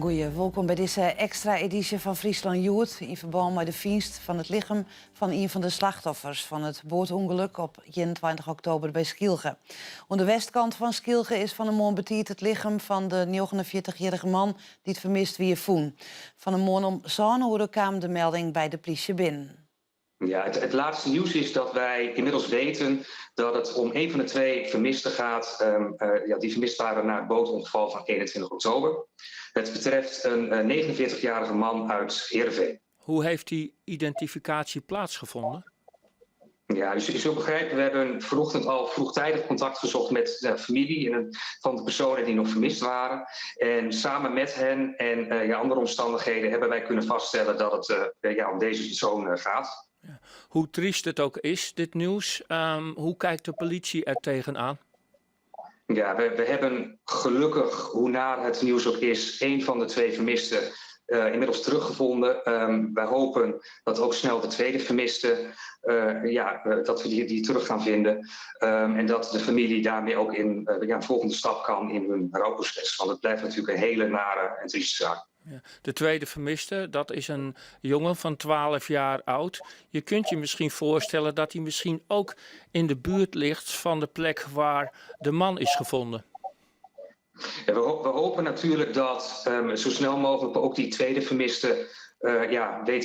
Goeie, welkom bij deze extra editie van Friesland Youth in verband met de vindst van het lichaam van een van de slachtoffers van het bootongeluk op 21 oktober bij Skilge. Aan de westkant van Skilge is van een man betiert het lichaam van de 49-jarige man die het vermist wie voen. Van een man om zo'n uur kwam de melding bij de politie binnen. Ja, het laatste nieuws is dat wij inmiddels weten dat het om een van de twee vermisten gaat. Die vermist waren na het bootongeval van 21 oktober. Het betreft een 49-jarige man uit Heerenveen. Hoe heeft die identificatie plaatsgevonden? Ja, dus je zult begrijpen, we hebben vanochtend al vroegtijdig contact gezocht met de familie van de personen die nog vermist waren. En samen met hen en andere omstandigheden hebben wij kunnen vaststellen dat het om deze persoon gaat. Ja. Hoe triest het ook is, dit nieuws, hoe kijkt de politie er tegenaan? Ja, we hebben gelukkig, hoe naar het nieuws ook is, één van de twee vermisten inmiddels teruggevonden. Wij hopen dat ook snel de tweede vermiste, dat we die terug gaan vinden. En dat de familie daarmee ook in een volgende stap kan in hun rouwproces. Want het blijft natuurlijk een hele nare en trieste zaak. Ja. De tweede vermiste, dat is een jongen van 12 jaar oud. Je kunt je misschien voorstellen dat hij misschien ook in de buurt ligt van de plek waar de man is gevonden. Ja, we hopen natuurlijk dat zo snel mogelijk ook die tweede vermiste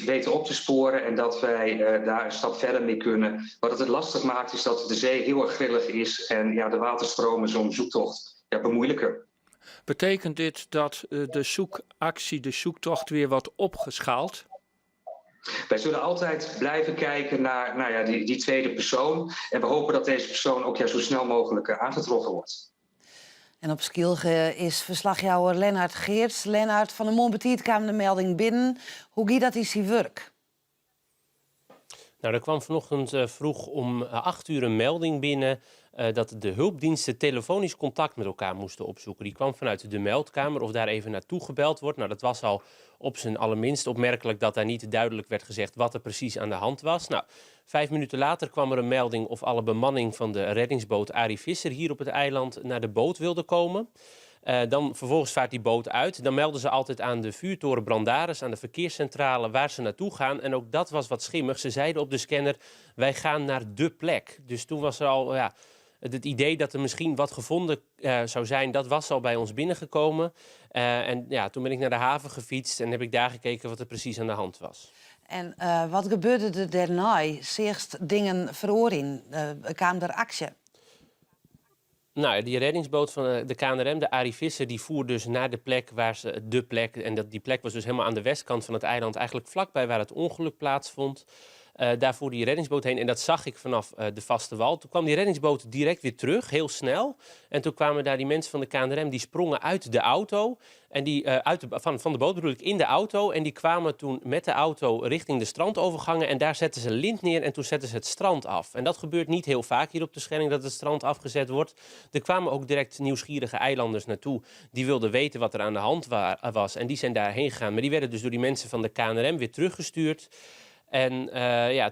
weten op te sporen en dat wij daar een stap verder mee kunnen. Wat het lastig maakt is dat de zee heel erg grillig is en de waterstromen zo'n zoektocht bemoeilijken. Betekent dit dat de zoekactie, de zoektocht weer wordt opgeschaald? Wij zullen altijd blijven kijken naar die tweede persoon. En we hopen dat deze persoon ook zo snel mogelijk aangetroffen wordt. En op Skilge is verslagjouwer Lennart Geerts. Lennart, van de man betiert kwam de melding binnen. Hoe gaat dat in zijn werk? Nou, er kwam vanochtend vroeg om 8 uur een melding binnen dat de hulpdiensten telefonisch contact met elkaar moesten opzoeken. Die kwam vanuit de meldkamer of daar even naartoe gebeld wordt. Nou, dat was al op zijn allerminst opmerkelijk dat daar niet duidelijk werd gezegd wat er precies aan de hand was. Nou, 5 minuten later kwam er een melding of alle bemanning van de reddingsboot Arie Visser hier op het eiland naar de boot wilde komen. Dan vervolgens vaart die boot uit. Dan melden ze altijd aan de vuurtoren Brandaris, aan de verkeerscentrale, waar ze naartoe gaan. En ook dat was wat schimmig. Ze zeiden op de scanner, wij gaan naar de plek. Dus toen was er al het idee dat er misschien wat gevonden zou zijn, dat was al bij ons binnengekomen. Toen ben ik naar de haven gefietst en heb ik daar gekeken wat er precies aan de hand was. En wat gebeurde er daarna? Eerst dingen veroorzaakt? Kwam er actie? Nou, die reddingsboot van de KNRM, de Arie Visser, die voer dus naar de plek waar ze de plek. En die plek was dus helemaal aan de westkant van het eiland, eigenlijk vlakbij waar het ongeluk plaatsvond. Daar voerde die reddingsboot heen en dat zag ik vanaf de vaste wal. Toen kwam die reddingsboot direct weer terug, heel snel. En toen kwamen daar die mensen van de KNRM, die sprongen uit de auto. En die van de boot bedoel ik, in de auto. En die kwamen toen met de auto richting de strandovergangen. En daar zetten ze lint neer en toen zetten ze het strand af. En dat gebeurt niet heel vaak hier op de Schelling, dat het strand afgezet wordt. Er kwamen ook direct nieuwsgierige eilanders naartoe. Die wilden weten wat er aan de hand was. En die zijn daarheen gegaan. Maar die werden dus door die mensen van de KNRM weer teruggestuurd. En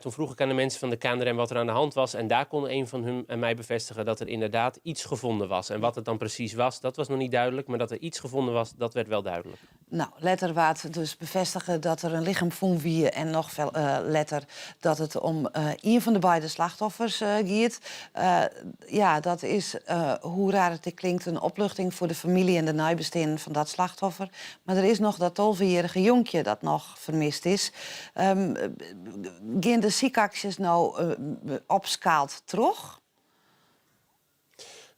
toen vroeg ik aan de mensen van de KNRM wat er aan de hand was. En daar kon een van hun en mij bevestigen dat er inderdaad iets gevonden was. En wat het dan precies was, dat was nog niet duidelijk. Maar dat er iets gevonden was, dat werd wel duidelijk. Nou, letter waard dus bevestigen dat er een lichaam vond wie en nog veel letter dat het om een van de beide slachtoffers gaat. Dat is, hoe raar het klinkt, een opluchting voor de familie en de nabestaanden van dat slachtoffer. Maar er is nog dat 12-jarige jonkje dat nog vermist is. Gaan de ziekacties nou opschaald terug?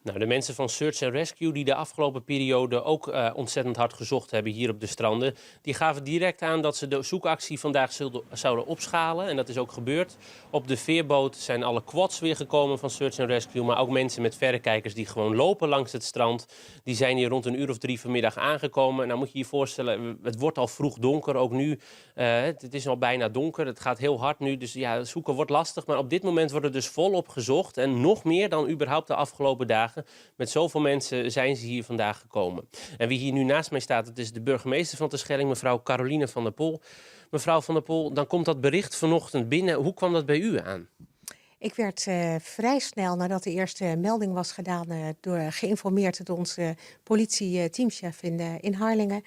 Nou, de mensen van Search and Rescue die de afgelopen periode ook ontzettend hard gezocht hebben hier op de stranden, die gaven direct aan dat ze de zoekactie vandaag zouden opschalen. En dat is ook gebeurd. Op de veerboot zijn alle quads weer gekomen van Search and Rescue, maar ook mensen met verrekijkers die gewoon lopen langs het strand. Die zijn hier rond 1:00 of 3:00 vanmiddag aangekomen. Nou moet je je voorstellen, het wordt al vroeg donker, ook nu. Het is al bijna donker, het gaat heel hard nu, dus ja, zoeken wordt lastig. Maar op dit moment wordt er dus volop gezocht en nog meer dan überhaupt de afgelopen dagen. Met zoveel mensen zijn ze hier vandaag gekomen. En wie hier nu naast mij staat, dat is de burgemeester van Terschelling, mevrouw Caroline van der Pol. Mevrouw van der Pol, dan komt dat bericht vanochtend binnen. Hoe kwam dat bij u aan? Ik werd vrij snel nadat de eerste melding was gedaan geïnformeerd door onze politie-teamchef in Harlingen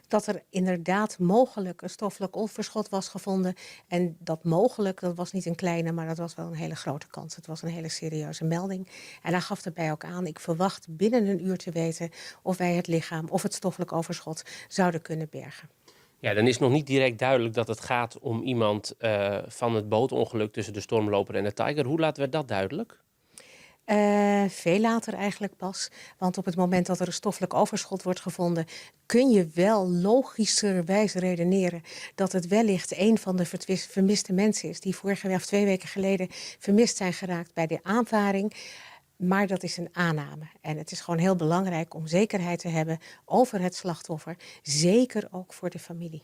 dat er inderdaad mogelijk een stoffelijk overschot was gevonden. En dat mogelijk, dat was niet een kleine, maar dat was wel een hele grote kans. Het was een hele serieuze melding. En hij gaf daarbij ook aan, ik verwacht binnen een uur te weten of wij het lichaam of het stoffelijk overschot zouden kunnen bergen. Ja, dan is nog niet direct duidelijk dat het gaat om iemand van het bootongeluk tussen de Stormloper en de Tiger. Hoe laten we dat duidelijk? Veel later eigenlijk pas. Want op het moment dat er een stoffelijk overschot wordt gevonden, kun je wel logischerwijs redeneren dat het wellicht een van de vermiste mensen is die vorige of 2 weken geleden vermist zijn geraakt bij de aanvaring. Maar dat is een aanname. En het is gewoon heel belangrijk om zekerheid te hebben over het slachtoffer. Zeker ook voor de familie.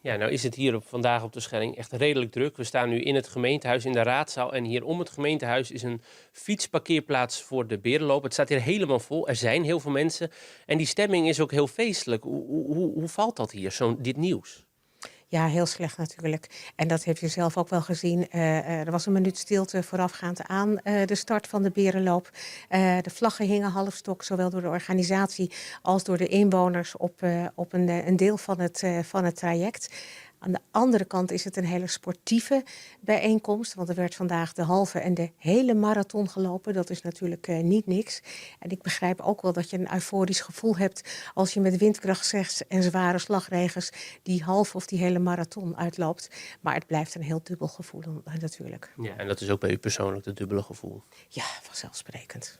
Ja, nou is het hier vandaag op de Schelling echt redelijk druk. We staan nu in het gemeentehuis in de raadzaal. En hier om het gemeentehuis is een fietsparkeerplaats voor de berenloop. Het staat hier helemaal vol. Er zijn heel veel mensen. En die stemming is ook heel feestelijk. Hoe valt dat hier, dit nieuws? Ja, heel slecht natuurlijk. En dat heeft u zelf ook wel gezien. Er was een minuut stilte voorafgaand aan de start van de berenloop. De vlaggen hingen halfstok, zowel door de organisatie als door de inwoners op een deel van het traject. Aan de andere kant is het een hele sportieve bijeenkomst. Want er werd vandaag de halve en de hele marathon gelopen. Dat is natuurlijk niet niks. En ik begrijp ook wel dat je een euforisch gevoel hebt als je met windkracht 6 en zware slagregens die halve of die hele marathon uitloopt. Maar het blijft een heel dubbel gevoel natuurlijk. Ja, en dat is ook bij u persoonlijk het dubbele gevoel. Ja,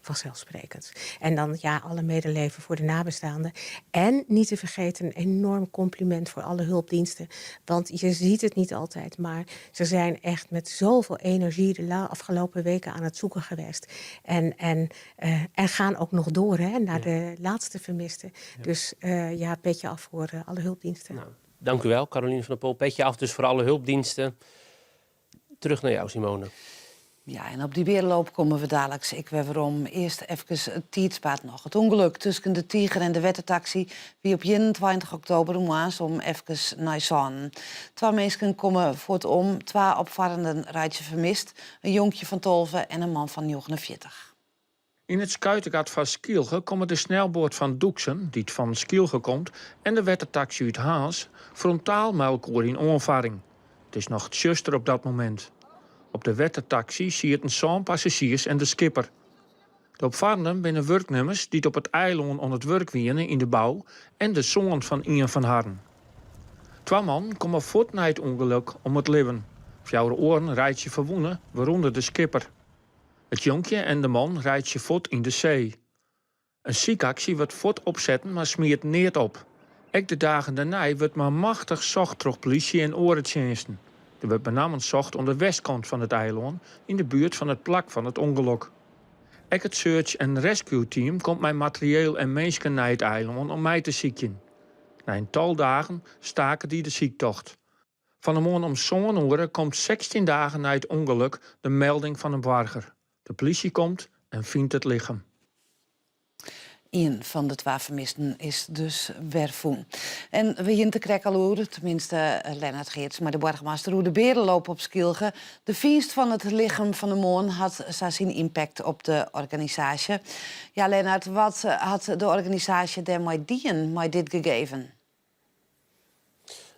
vanzelfsprekend. En dan alle medeleven voor de nabestaanden. En niet te vergeten een enorm compliment voor alle hulpdiensten. Want je ziet het niet altijd, maar ze zijn echt met zoveel energie de afgelopen weken aan het zoeken geweest. En gaan ook nog door naar de laatste vermisten. Ja. Dus petje af voor alle hulpdiensten. Nou, dank u wel, Caroline van der Pol. Petje af dus voor alle hulpdiensten. Terug naar jou, Simone. Ja, en op die berenloop komen we dadelijk. Ik weer waarom. Eerst even het tijdspad nog. Het ongeluk tussen de Tiger en de wettentaxi wie op 21 oktober om even naar zon. 2 mensen komen voortom, 2 opvarenden rijtje vermist. Een jonkje van 12 en een man van 49. In het Schuitengat van Skielge komen de snelboot van Doeksen, die van Skielge komt, en de wettentaxi uit Haas frontaal met elkaar in onvaring. Het is nog het juster op dat moment. Op de wettentaxi zie je een zo'n passagiers en de skipper. De opvarenden binnen werknemers die op het eiland aan het werk wienen in de bouw en de zoon van Ian van Harren. 2 man komen voort na het ongeluk om het leven. 4 oren rijdt je verwonnen, waaronder de skipper. Het jonkje en de man rijdt je voort in de zee. Een ziekactie wordt voort opzetten, maar smeert neert op. Ook de dagen daarna wordt maar machtig zocht door politie en orendiensten. Er wordt met name zocht aan de westkant van het eiland, in de buurt van het plak van het ongeluk. Ook het search- en rescue team komt met materieel en mensen naar het eiland om mij te zieken. Na een tal dagen staken die de ziektocht. Van de morgen om zo'n uur komt 16 dagen na het ongeluk de melding van een burger. De politie komt en vindt het lichaam. 1 van de 2 vermisten is dus wervoen. En we hier te Krekkaloer, tenminste Lennart Geerts, maar de burgemeester hoe de berenloop op Skielge. De feest van het lichaam van de moon had zijn impact op de organisatie. Ja, Lennart, wat had de organisatie daarmee dienen met dit gegeven?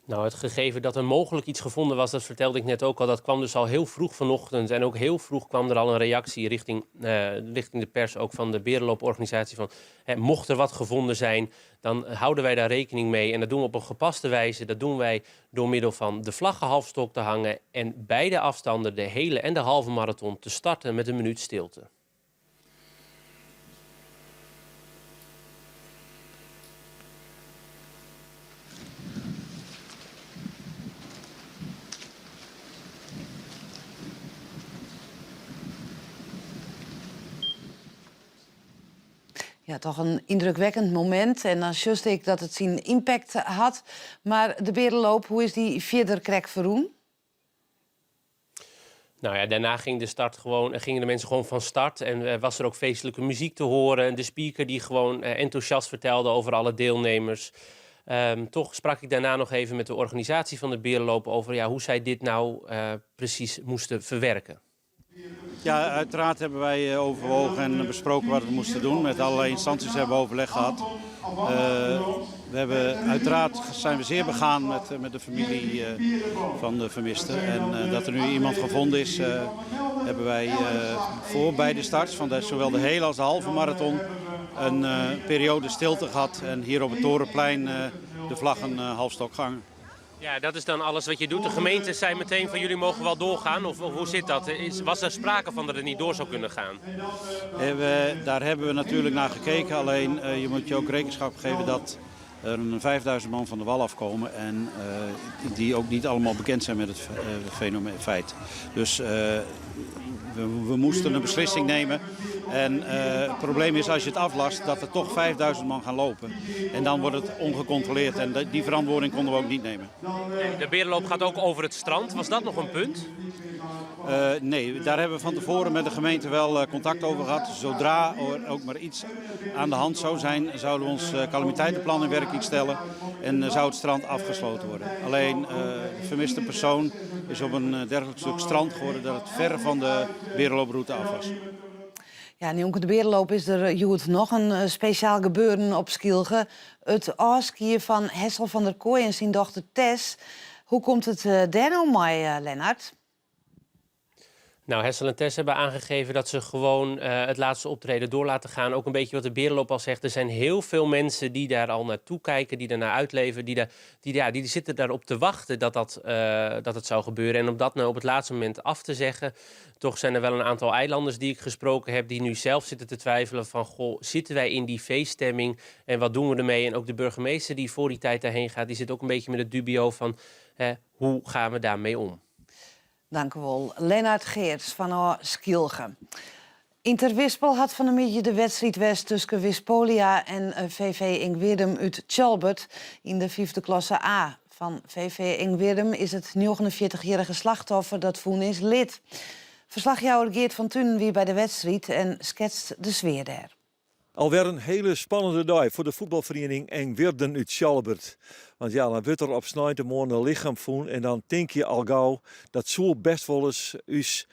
Nou, het gegeven dat er mogelijk iets gevonden was, dat vertelde ik net ook al. Dat kwam dus al heel vroeg vanochtend. En ook heel vroeg kwam er al een reactie richting de pers, ook van de berenlooporganisatie. Van, mocht er wat gevonden zijn, dan houden wij daar rekening mee. En dat doen we op een gepaste wijze. Dat doen wij door middel van de vlaggen halfstok te hangen. En beide afstanden, de hele en de halve marathon, te starten met een minuut stilte. Ja, toch een indrukwekkend moment. En dan just ik dat het zijn impact had. Maar de berenloop, hoe is die verder krek verroen? Nou ja, daarna gingen de mensen gewoon van start. En was er ook feestelijke muziek te horen. En de speaker die gewoon enthousiast vertelde over alle deelnemers. Toch sprak ik daarna nog even met de organisatie van de berenloop over hoe zij dit nou precies moesten verwerken. Ja, uiteraard hebben wij overwogen en besproken wat we moesten doen. Met allerlei instanties hebben we overleg gehad. Uiteraard zijn we zeer begaan met de familie van de vermisten. En dat er nu iemand gevonden is, hebben wij bij de starts van zowel de hele als de halve marathon een periode stilte gehad. En hier op het Torenplein de vlag een halfstok gehangen. Ja, dat is dan alles wat je doet. De gemeente zei meteen van jullie mogen wel doorgaan. Of hoe zit dat? Was er sprake van dat het niet door zou kunnen gaan? Daar hebben we natuurlijk naar gekeken. Alleen je moet je ook rekenschap geven dat er een 5000 man van de wal afkomen. En die ook niet allemaal bekend zijn met het feit. Dus we moesten een beslissing nemen. En het probleem is als je het aflast dat er toch 5000 man gaan lopen. En dan wordt het ongecontroleerd. En die verantwoording konden we ook niet nemen. De berenloop gaat ook over het strand. Was dat nog een punt? Nee, daar hebben we van tevoren met de gemeente wel contact over gehad. Zodra er ook maar iets aan de hand zou zijn, zouden we ons calamiteitenplan in werking stellen. En zou het strand afgesloten worden. Alleen de vermiste persoon is op een dergelijk stuk strand geworden dat het ver van de berenlooproute af was. Ja, in Jonker de Berenloop is er nog een speciaal gebeuren op Skilge. Het afskiën van Hessel van der Kooi en zijn dochter Tess. Hoe komt het daar nou mee, Lennart? Nou, Hessel en Tess hebben aangegeven dat ze gewoon het laatste optreden door laten gaan. Ook een beetje wat de Berenloop al zegt. Er zijn heel veel mensen die daar al naartoe kijken, die daarnaar uitleven. Die zitten daarop te wachten dat het zou gebeuren. En om dat nou op het laatste moment af te zeggen. Toch zijn er wel een aantal eilanders die ik gesproken heb die nu zelf zitten te twijfelen van, goh, zitten wij in die feeststemming en wat doen we ermee? En ook de burgemeester die voor die tijd daarheen gaat, die zit ook een beetje met het dubio van, hoe gaan we daarmee om? Dank u wel. Lennart Geerts van Skilge. In Ter Wispel had van de middag de wedstrijd West tussen Wispolia en VV Ingwerdum uit Tjalbert in de 5e klasse A. Van VV Ingwerdum is het 49-jarige slachtoffer dat voen is lid. Verslagjouwer Geert van Tunen wie bij de wedstrijd en schetst de sfeer daar. Alweer een hele spannende dag voor de voetbalvereniging Engwirden uit Tjalbert. Want ja, dan wordt er op snijde morgen een lichaam voen en dan denk je al gauw dat zo best wel eens is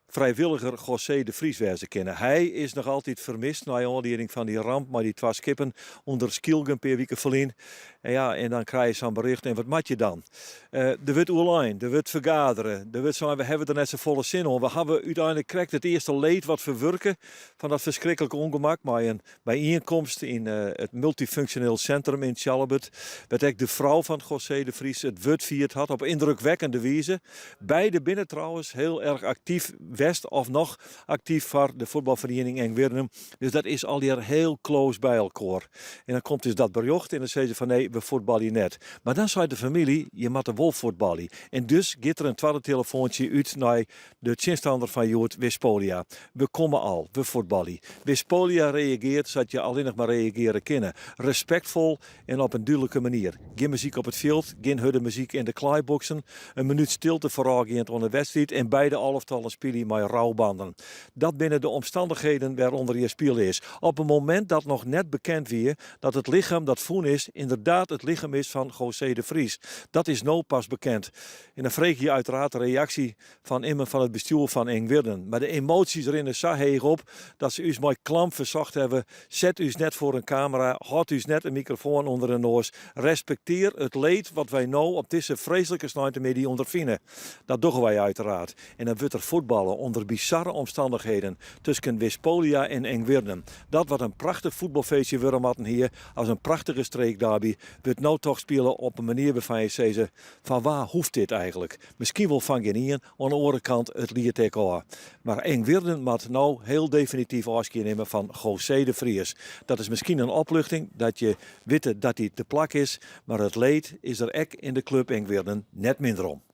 vrijwilliger José de Vries wezen kennen. Hij is nog altijd vermist na aanleiding van die ramp, maar die 2 skippen onder Skilge een paar weken verlien. En ja, en dan krijg je zo'n bericht en wat maak je dan? Er wordt online, er wordt vergaderen, er wordt zo, we hebben er net zo volle zin om. We hebben uiteindelijk krijgt het eerste leed wat verwerken van dat verschrikkelijke ongemak, maar een bijeenkomst in het multifunctioneel centrum in Tjalbert, werd ook de vrouw van José de Vries het woord vierd had op indrukwekkende wijze. Beide binnen trouwens heel erg actief West of nog actief voor de voetbalvereniging Engwirden. Dus dat is alweer heel close bij elkaar. En dan komt dus dat bericht en dan zeggen ze van nee, we voetballen net. Maar dan zei de familie, je moet de wolf voetballen. En dus gaat er een tweede telefoontje uit naar de tjinstander van Joert Wispolia. We komen al, we voetballen. Wispolia reageert zodat je alleen nog maar reageren kunnen. Respectvol en op een duidelijke manier. Geen muziek op het veld, geen hudde muziek in de kleiboxen. Een minuut stilte voorafgaand aan de wedstrijd en beide elftallen spelen met rouwbanden. Dat binnen de omstandigheden waaronder je speel is. Op een moment dat nog net bekend weer dat het lichaam dat voen is inderdaad het lichaam is van José de Vries. Dat is nou pas bekend. En dan vreeg je uiteraard de reactie van iemand van het bestuur van Engwirden. Maar de emoties erin is zo heeg op dat ze u met klam verzocht hebben. Zet u net voor een camera, houd u net een microfoon onder de neus. Respecteer het leed wat wij nou op deze vreselijke snijtemedie ondervinden. Dat doen wij uiteraard. En dan wordt er voetballen onder bizarre omstandigheden tussen Wispolia en Engwirden. Dat wat een prachtig voetbalfeestje worden hadden hier als een prachtige streekderby wordt nou toch spelen op een manier waarvan je zegt van waar hoeft dit eigenlijk? Misschien wel van geen aan de andere kant het liet ik al. Maar Engwirden moet nou heel definitief afscheid nemen van José de Vries. Dat is misschien een opluchting dat je weet dat hij de plak is, maar het leed is er ook in de club Engwirden net minder om.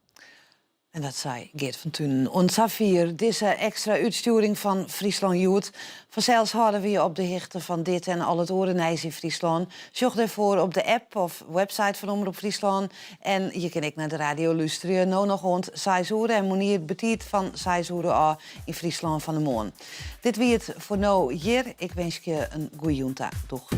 En dat zei Geert van Tunen. En Safir, deze extra uitsturing van Friesland Youth. Vanzelfs houden we je op de hichte van dit en al het orenijs in Friesland. Zorg ervoor op de app of website van Omroep Friesland. En je kan ook naar de radio luisteren. Nou nog rond 6 uur en Monier betiet van 6 uur in Friesland van de Moon. Dit wie het voor nou hier. Ik wens je een goeie jonta. Doeg.